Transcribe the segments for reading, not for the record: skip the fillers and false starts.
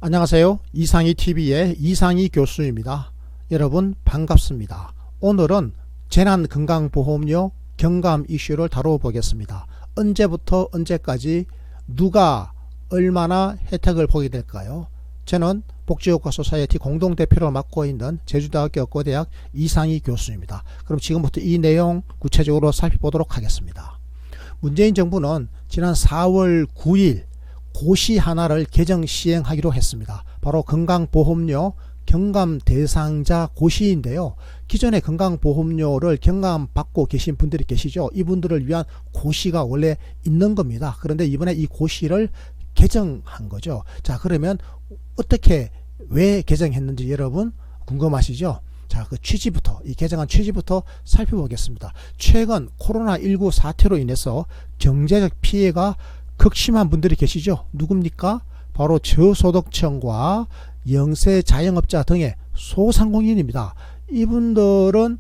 안녕하세요. 이상희TV의 이상희 교수입니다. 여러분 반갑습니다. 오늘은 재난건강보험료 경감 이슈를 다뤄보겠습니다. 언제부터 언제까지 누가 얼마나 혜택을 보게 될까요? 저는 복지효과 소사이어티 공동대표를 맡고 있는 제주대학교 의과대학 이상희 교수입니다. 그럼 지금부터 이 내용 구체적으로 살펴보도록 하겠습니다. 문재인 정부는 지난 4월 9일 고시 하나를 개정 시행하기로 했습니다. 바로 건강보험료 경감 대상자 고시인데요. 기존의 건강보험료를 경감받고 계신 분들이 계시죠. 이분들을 위한 고시가 원래 있는 겁니다. 그런데 이번에 이 고시를 개정한 거죠. 자, 그러면 어떻게 왜 개정했는지 여러분 궁금하시죠? 자, 그 취지부터, 이 개정안 취지부터 살펴보겠습니다. 최근 코로나19 사태로 인해서 경제적 피해가 극심한 분들이 계시죠. 누굽니까? 바로 저소득층과 영세 자영업자 등의 소상공인입니다. 이분들은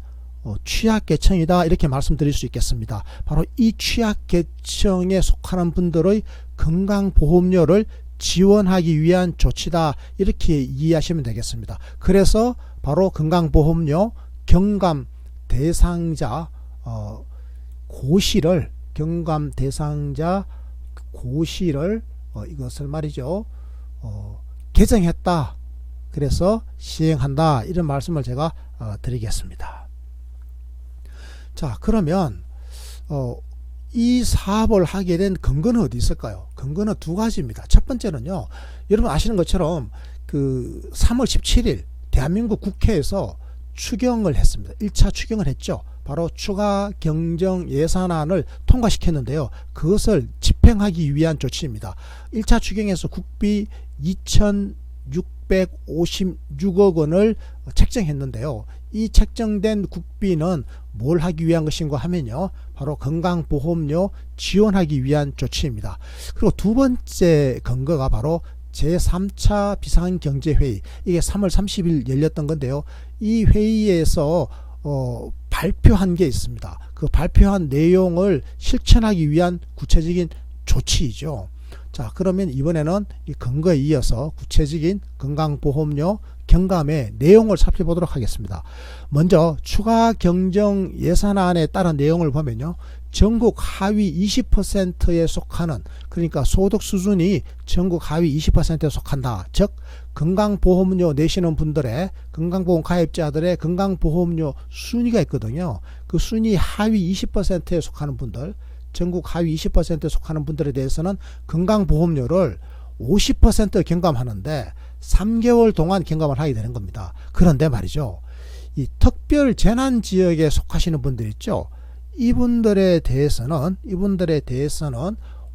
취약계층이다 이렇게 말씀드릴 수 있겠습니다. 바로 이 취약계층에 속하는 분들의 건강보험료를 지원하기 위한 조치다 이렇게 이해하시면 되겠습니다. 그래서 바로 건강보험료 경감 대상자 고시를 이것을 말이죠 개정했다. 그래서 시행한다 이런 말씀을 제가 드리겠습니다. 자, 그러면 이 사업을 하게 된 근거는 어디 있을까요? 근거는 두 가지입니다. 첫 번째는요, 여러분 아시는 것처럼 그 3월 17일 대한민국 국회에서 추경을 했습니다. 1차 추경을 했죠. 바로 추가 경정 예산안을 통과시켰는데요. 그것을 집행하기 위한 조치입니다. 1차 추경에서 국비 2,656억 원을 책정했는데요. 이 책정된 국비는 뭘 하기 위한 것인가 하면요, 바로 건강보험료 지원하기 위한 조치입니다. 그리고 두 번째 근거가 바로 제3차 비상경제회의, 이게 3월 30일 열렸던 건데요. 이 회의에서 발표한 게 있습니다. 그 발표한 내용을 실천하기 위한 구체적인 조치이죠. 자, 그러면 이번에는 이 근거에 이어서 구체적인 건강보험료 경감의 내용을 살펴보도록 하겠습니다. 먼저 추가 경정 예산안에 따른 내용을 보면요, 전국 하위 20%에 속하는, 그러니까 소득 수준이 전국 하위 20%에 속한다. 즉 건강보험료 내시는 분들의, 건강보험 가입자들의 건강보험료 순위가 있거든요. 그 순위 하위 20%에 속하는 분들, 전국 하위 20%에 속하는 분들에 대해서는 건강보험료를 50% 경감하는데 3개월 동안 경감을 하게 되는 겁니다. 그런데 말이죠, 이 특별 재난 지역에 속하시는 분들 있죠. 이분들에 대해서는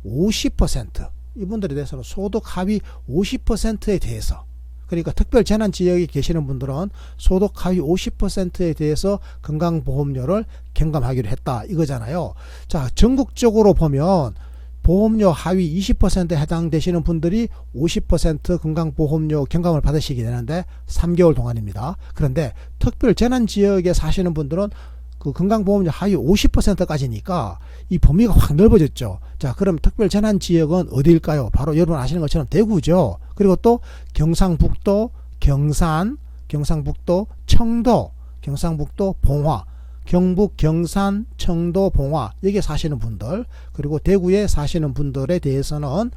50%, 이분들에 대해서는 소득 하위 50%에 대해서, 그러니까 특별 재난 지역에 계시는 분들은 소득 하위 50%에 대해서 건강보험료를 경감하기로 했다 이거잖아요. 자, 전국적으로 보면 보험료 하위 20%에 해당되시는 분들이 50% 건강보험료 경감을 받으시게 되는데 3개월 동안입니다. 그런데 특별 재난 지역에 사시는 분들은 그 건강보험료 하위 50%까지니까 이 범위가 확 넓어졌죠. 자, 그럼 특별 재난 지역은 어디일까요? 바로 여러분 아시는 것처럼 대구죠. 그리고 또 경상북도, 경상북도, 청도, 경상북도, 봉화, 경북, 경산, 청도, 봉화 여기에 사시는 분들, 그리고 대구에 사시는 분들에 대해서는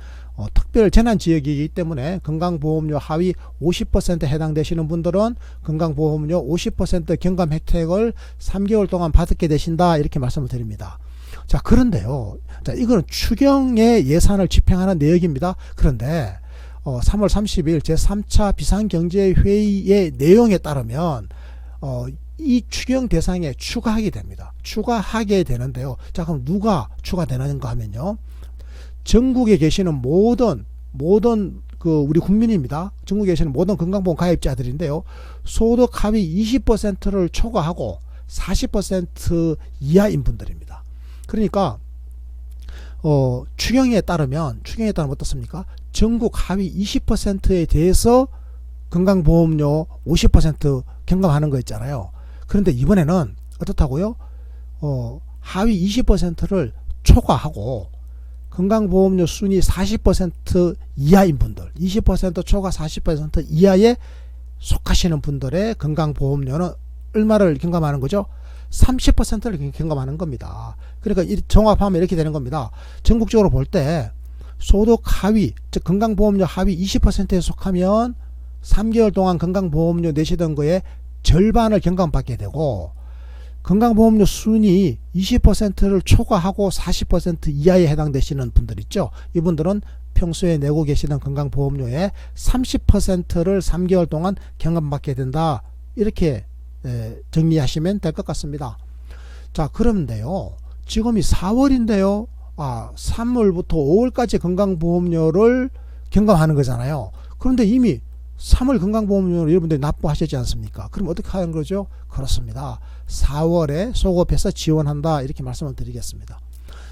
특별 재난 지역이기 때문에 건강보험료 하위 50%에 해당되시는 분들은 건강보험료 50% 경감 혜택을 3개월 동안 받게 되신다 이렇게 말씀을 드립니다. 자, 그런데요, 자, 이거는 추경의 예산을 집행하는 내역입니다. 그런데 3월 30일 제3차 비상경제회의의 내용에 따르면 이 추경 대상에 추가하게 됩니다. 추가하게 되는데요. 자, 그럼 누가 추가되는가 하면요, 전국에 계시는 모든 그 우리 국민입니다. 전국에 계시는 모든 건강보험 가입자들인데요. 소득 하위 20%를 초과하고 40% 이하인 분들입니다. 그러니까 추경에 따르면 어떻습니까? 전국 하위 20%에 대해서 건강보험료 50% 경감하는 거 있잖아요. 그런데 이번에는 어떻다고요? 하위 20%를 초과하고 건강보험료 순위 40% 이하인 분들, 20% 초과 40% 이하에 속하시는 분들의 건강보험료는 얼마를 경감하는 거죠? 30%를 경감하는 겁니다. 그러니까 종합하면 이렇게 되는 겁니다. 전국적으로 볼 때 소득 하위, 즉 건강보험료 하위 20%에 속하면 3개월 동안 건강보험료 내시던 거에 절반을 경감받게 되고, 건강보험료 순위 20%를 초과하고 40% 이하에 해당되시는 분들 있죠. 이분들은 평소에 내고 계시던 건강보험료의 30%를 3개월 동안 경감받게 된다. 이렇게 정리하시면 될 것 같습니다. 자, 그런데요, 지금이 4월인데요. 3월부터 5월까지 건강보험료를 경감하는 거잖아요. 그런데 이미 3월 건강보험료를 여러분들이 납부하셨지 않습니까? 그럼 어떻게 하는 거죠? 그렇습니다. 4월에 소급해서 지원한다. 이렇게 말씀을 드리겠습니다.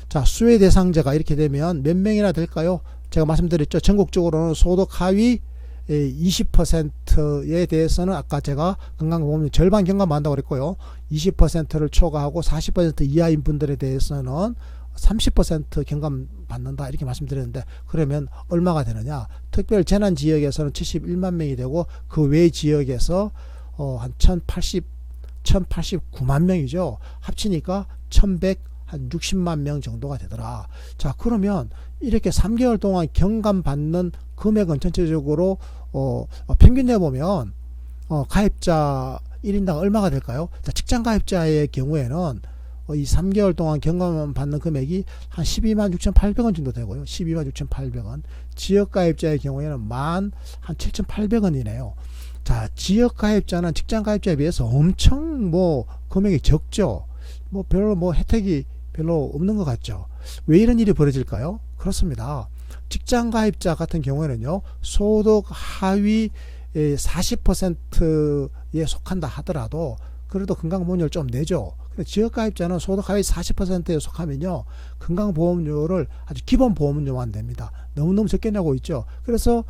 자, 수혜 대상자가 이렇게 되면 몇 명이나 될까요? 제가 말씀드렸죠. 전국적으로는 소득 하위 20%에 대해서는 아까 제가 건강보험료 절반 경감한다고 그랬고요. 20%를 초과하고 40% 이하인 분들에 대해서는 30% 경감 받는다 이렇게 말씀드렸는데, 그러면 얼마가 되느냐? 특별 재난 지역에서는 71만 명이 되고 그 외 지역에서 한 1089만 명이죠. 합치니까 1160만 명 정도가 되더라. 자, 그러면 이렇게 3개월 동안 경감 받는 금액은 전체적으로 평균 내보면 가입자 1인당 얼마가 될까요? 자, 직장 가입자의 경우에는 이 3개월 동안 경감 받는 금액이 한 12만 6,800원 정도 되고요. 12만 6,800원. 지역 가입자의 경우에는 한 7,800원이네요. 자, 지역 가입자는 직장 가입자에 비해서 엄청 금액이 적죠. 별로 혜택이 별로 없는 것 같죠. 왜 이런 일이 벌어질까요? 그렇습니다. 직장 가입자 같은 경우에는요, 소득 하위 40%에 속한다 하더라도 그래도 건강보험료를 좀 내죠. 지역가입자는 소득 하위 40%에 속하면요, 건강보험료를 아주 기본 보험료만 냅니다. 너무너무 적게 내고 있죠. 그래서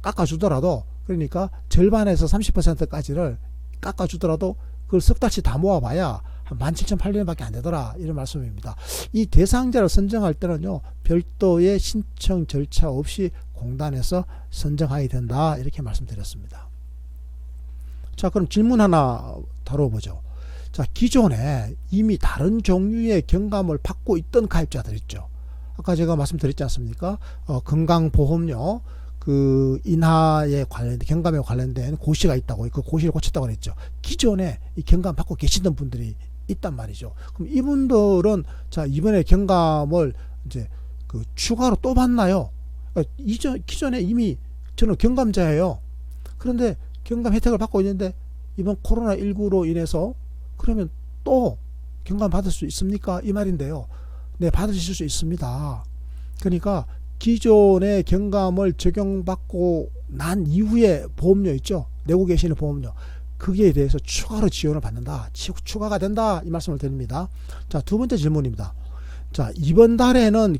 깎아주더라도, 그러니까 절반에서 30%까지를 깎아주더라도 그걸 석 달치 다 모아봐야 한 17,800원밖에 안 되더라, 이런 말씀입니다. 이 대상자를 선정할 때는요, 별도의 신청 절차 없이 공단에서 선정하게 된다, 이렇게 말씀드렸습니다. 자, 그럼 질문 하나 다뤄보죠. 자, 기존에 이미 다른 종류의 경감을 받고 있던 가입자들 있죠. 아까 제가 말씀드렸지 않습니까? 건강보험료 인하에 관련된, 경감에 관련된 고시가 있다고, 그 고시를 고쳤다고 그랬죠. 기존에 이 경감 받고 계시던 분들이 있단 말이죠. 그럼 이분들은 자, 이번에 경감을 이제 추가로 또 받나요? 기존에 이미 저는 경감자예요. 그런데 경감 혜택을 받고 있는데 이번 코로나19로 인해서 그러면 또 경감 받을 수 있습니까? 이 말인데요. 네, 받으실 수 있습니다. 그러니까 기존의 경감을 적용받고 난 이후에 보험료 있죠. 내고 계시는 보험료. 거기에 대해서 추가로 지원을 받는다. 추가가 된다. 이 말씀을 드립니다. 자, 두 번째 질문입니다. 자, 이번 달에는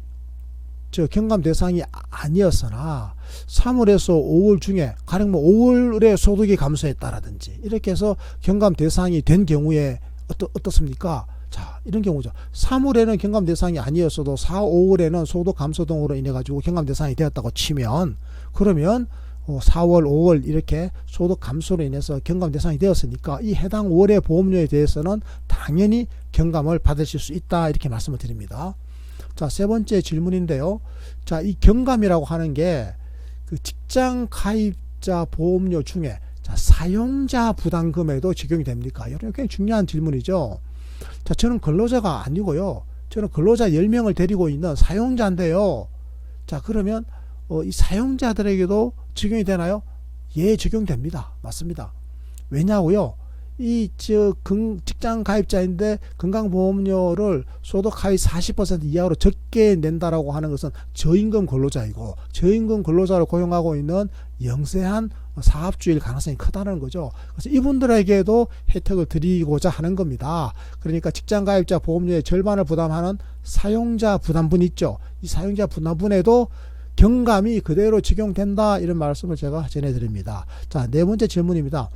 경감 대상이 아니었으나 3월에서 5월 중에 가령 5월에 소득이 감소했다라든지 이렇게 해서 경감 대상이 된 경우에 어떻습니까? 자, 이런 경우죠. 3월에는 경감 대상이 아니었어도 4, 5월에는 소득 감소 등으로 인해 가지고 경감 대상이 되었다고 치면, 그러면 4월, 5월 이렇게 소득 감소로 인해서 경감 대상이 되었으니까 이 해당 월의 보험료에 대해서는 당연히 경감을 받으실 수 있다, 이렇게 말씀을 드립니다. 자, 세 번째 질문인데요. 자, 이 경감이라고 하는 게 그 직장 가입자 보험료 중에 자, 사용자 부담금에도 적용이 됩니까? 이런 굉장히 중요한 질문이죠. 자, 저는 근로자가 아니고요. 저는 근로자 10명을 데리고 있는 사용자인데요. 자, 그러면 이 사용자들에게도 적용이 되나요? 예, 적용됩니다. 맞습니다. 왜냐고요? 직장 가입자인데 건강보험료를 소득 하위 40% 이하로 적게 낸다라고 하는 것은 저임금 근로자이고, 저임금 근로자를 고용하고 있는 영세한 사업주일 가능성이 크다는 거죠. 그래서 이분들에게도 혜택을 드리고자 하는 겁니다. 그러니까 직장 가입자 보험료의 절반을 부담하는 사용자 부담분 있죠. 이 사용자 부담분에도 경감이 그대로 적용된다, 이런 말씀을 제가 전해드립니다. 자, 네 번째 질문입니다.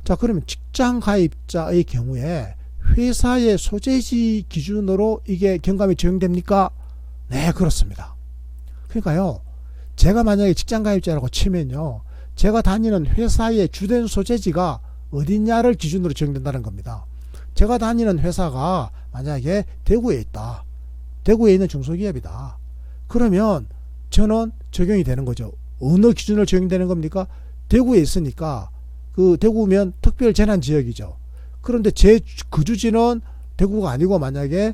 자, 그러면 직장 가입자의 경우에 회사의 소재지 기준으로 이게 경감이 적용됩니까? 네, 그렇습니다. 그러니까요, 제가 만약에 직장가입자라고 치면요, 제가 다니는 회사의 주된 소재지가 어디냐를 기준으로 적용된다는 겁니다. 제가 다니는 회사가 만약에 대구에 있다. 대구에 있는 중소기업이다. 그러면 저는 적용이 되는 거죠. 어느 기준으로 적용되는 겁니까? 대구에 있으니까 그 대구면 특별재난지역이죠. 그런데 제 거주지는 대구가 아니고 만약에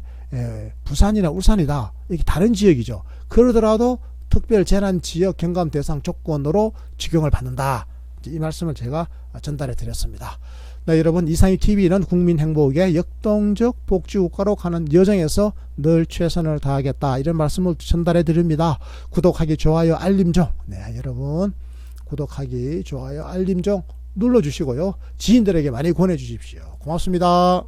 부산이나 울산이다. 이게 다른 지역이죠. 그러더라도 특별재난지역 경감 대상 조건으로 적용을 받는다. 이 말씀을 제가 전달해 드렸습니다. 네, 여러분, 이상희TV는 국민행복의 역동적 복지국가로 가는 여정에서 늘 최선을 다하겠다, 이런 말씀을 전달해 드립니다. 구독하기, 좋아요, 알림종, 네, 여러분 구독하기, 좋아요, 알림종 눌러주시고요, 지인들에게 많이 권해 주십시오. 고맙습니다.